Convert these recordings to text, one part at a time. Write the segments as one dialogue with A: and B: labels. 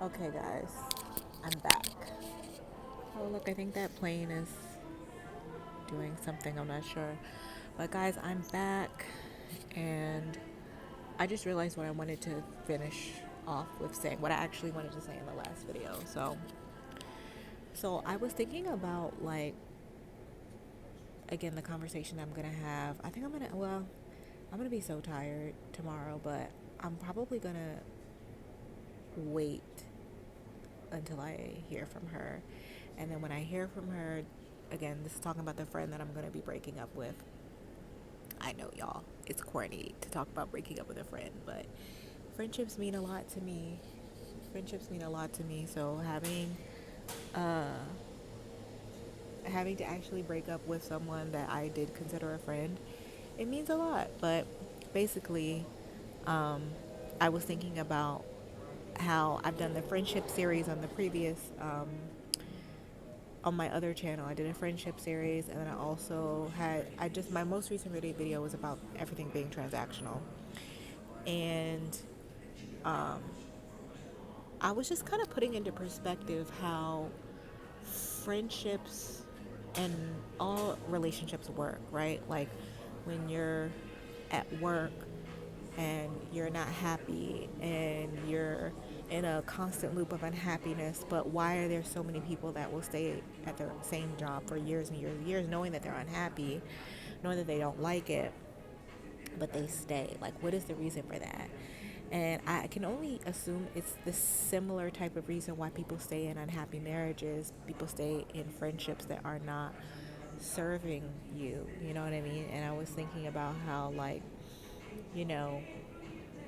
A: Okay, guys, I'm back. Oh, look, I think that plane is doing something. I'm not sure. But, guys, I'm back. And I just realized what I wanted to finish off with saying, what I actually wanted to say in the last video. So I was thinking about, like, again, the conversation I'm going to have. I think I'm going to be so tired tomorrow, but I'm probably going to wait until I hear from her. And then when I hear from her, again, this is talking about the friend that I'm going to be breaking up with. I know, y'all, it's corny to talk about breaking up with a friend, but friendships mean a lot to me. Friendships mean a lot to me. So uh, having to actually break up with someone that I did consider a friend, it means a lot. But basically, um, I was thinking about how I've done the friendship series on the previous on my other channel. I did a friendship series, and then I just my most recent video was about everything being transactional, and I was just kind of putting into perspective how friendships and all relationships work, right? Like when you're at work and you're not happy and you're in a constant loop of unhappiness, but why are there so many people that will stay at their same job for years and years and years knowing that they're unhappy, knowing that they don't like it, but they stay? Like, what is the reason for that? And I can only assume it's the similar type of reason why people stay in unhappy marriages, people stay in friendships that are not serving you, you know what I mean? And I was thinking about how, like, you know,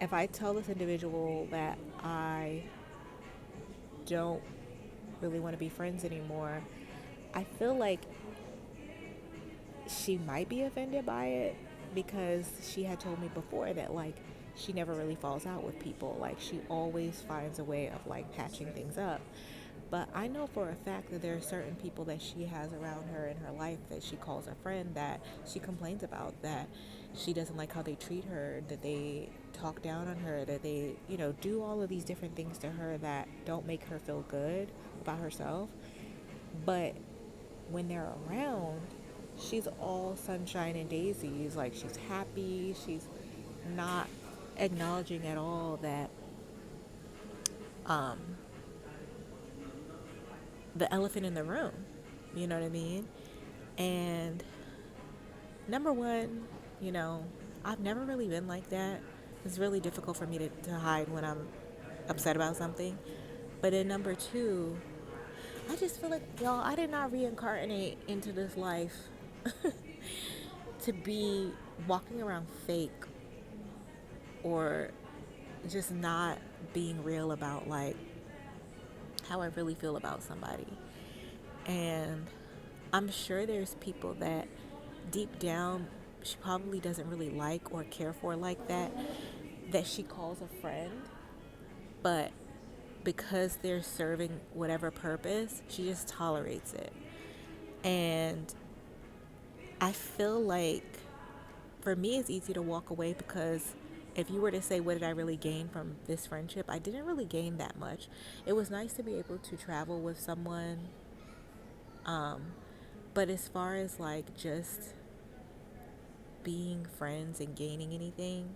A: if I tell this individual that I don't really want to be friends anymore, I feel like she might be offended by it because she had told me before that, like, she never really falls out with people. Like, she always finds a way of, like, patching things up. But I know for a fact that there are certain people that she has around her in her life that she calls a friend that she complains about, that she doesn't like how they treat her, that they talk down on her, that they, do all of these different things to her that don't make her feel good about herself. But when they're around, she's all sunshine and daisies. Like, she's happy. She's not acknowledging at all that um, the elephant in the room. You know what I mean? And number one, you know, I've never really been like that. It's really difficult for me to hide when I'm upset about something. But then number two, I just feel like, y'all, I did not reincarnate into this life to be walking around fake or just not being real about, like, how I really feel about somebody. And I'm sure there's people that deep down she probably doesn't really like or care for like that she calls a friend, but because they're serving whatever purpose, she just tolerates it. And I feel like for me it's easy to walk away because if you were to say what did I really gain from this friendship, I didn't really gain that much. It was nice to be able to travel with someone, um, but as far as like just being friends and gaining anything,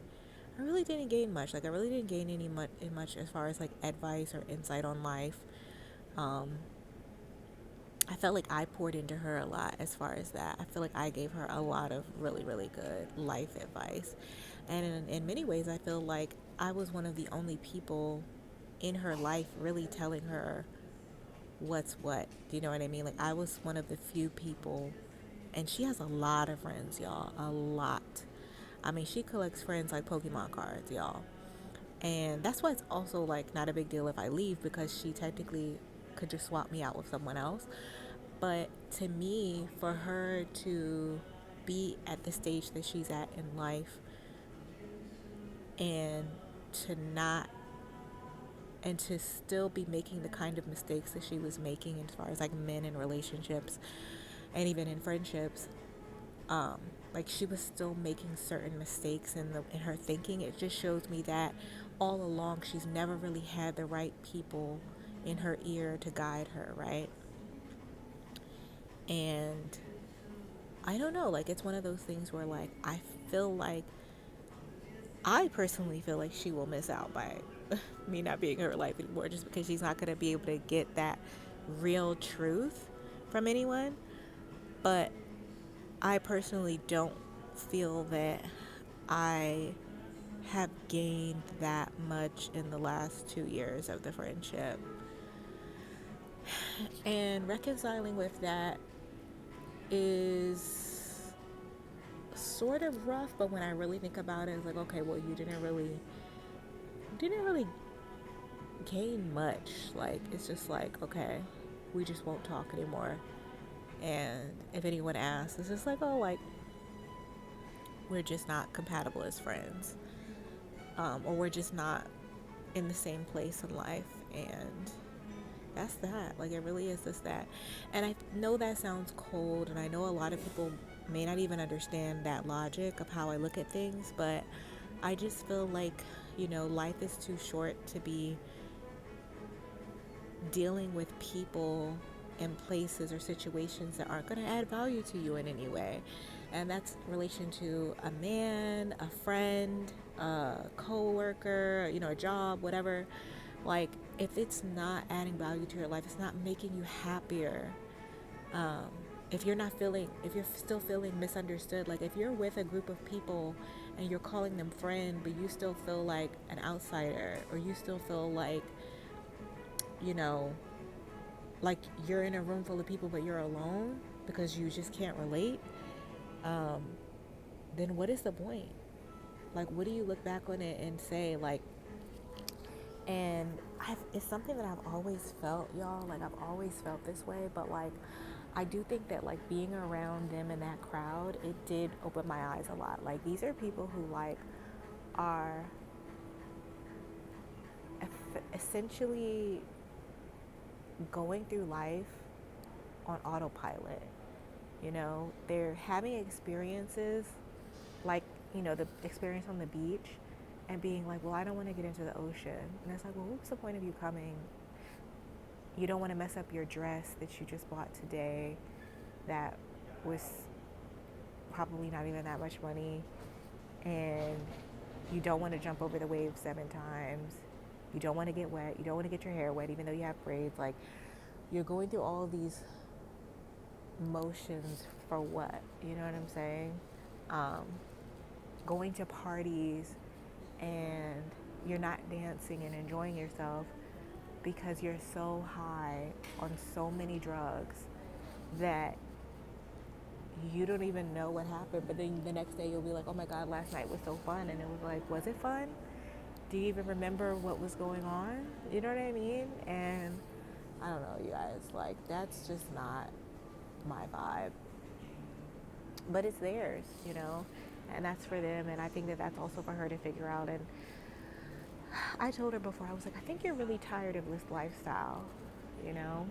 A: I really didn't gain much. Like, I really didn't gain much as far as like advice or insight on life. Um, I felt like I poured into her a lot as far as that. I feel like I gave her a lot of really, really good life advice. And in many ways, I feel like I was one of the only people in her life really telling her what's what. Do you know what I mean? Like, I was one of the few people, and she has a lot of friends, y'all. A lot. I mean, she collects friends like Pokemon cards, y'all. And that's why it's also like not a big deal if I leave, because she technically could just swap me out with someone else. But to me, for her to be at the stage that she's at in life and to not and to still be making the kind of mistakes that she was making as far as like men in relationships and even in friendships, like she was still making certain mistakes in her thinking. It just shows me that all along she's never really had the right people in her ear to guide her, right? And I don't know, like it's one of those things where like feel like I personally feel like she will miss out by me not being in her life anymore, just because she's not going to be able to get that real truth from anyone. But I personally don't feel that I have gained that much in the last 2 years of the friendship. And reconciling with that is sort of rough, but when I really think about it, it's like, okay, well, you didn't really gain much. Like, it's just like, okay, we just won't talk anymore. And if anyone asks, it's just like, oh, like, we're just not compatible as friends. Or we're just not in the same place in life. And that's that. Like, it really is just that. And I know that sounds cold, and I know a lot of people may not even understand that logic of how I look at things, but I just feel like, life is too short to be dealing with people and places or situations that aren't going to add value to you in any way. And that's in relation to a man, a friend, a co-worker, a job, whatever. Like, if it's not adding value to your life, it's not making you happier. Um, if you're still feeling misunderstood, like if you're with a group of people and you're calling them friend, but you still feel like an outsider, or you still feel you know, like you're in a room full of people but you're alone because you just can't relate, um, then what is the point? Like, what do you look back on it and say, like, and it's something that I've always felt, y'all. Like, I've always felt this way, but like, I do think that like being around them in that crowd, it did open my eyes a lot. Like, these are people who like are essentially going through life on autopilot. They're having experiences like, the experience on the beach, and being like, well, I don't want to get into the ocean. And it's like, well, what's the point of you coming? You don't want to mess up your dress that you just bought today that was probably not even that much money. And you don't want to jump over the wave 7 times. You don't want to get wet. You don't want to get your hair wet, even though you have braids. Like, you're going through all of these motions for what? You know what I'm saying? Um, Going to parties and you're not dancing and enjoying yourself because you're so high on so many drugs that you don't even know what happened. But then the next day you'll be like, oh my God, last night was so fun. And it was like, was it fun? Do you even remember what was going on? You know what I mean? And I don't know, you guys, like, that's just not my vibe. But it's theirs, and that's for them. And I think that that's also for her to figure out. And I told her before, I was like, I think you're really tired of this lifestyle, you know?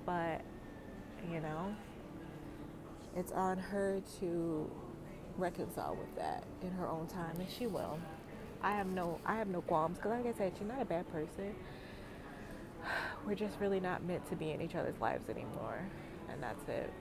A: But, you know, it's on her to reconcile with that in her own time, and she will. I have no qualms, because like I said, she's not a bad person. We're just really not meant to be in each other's lives anymore, and that's it.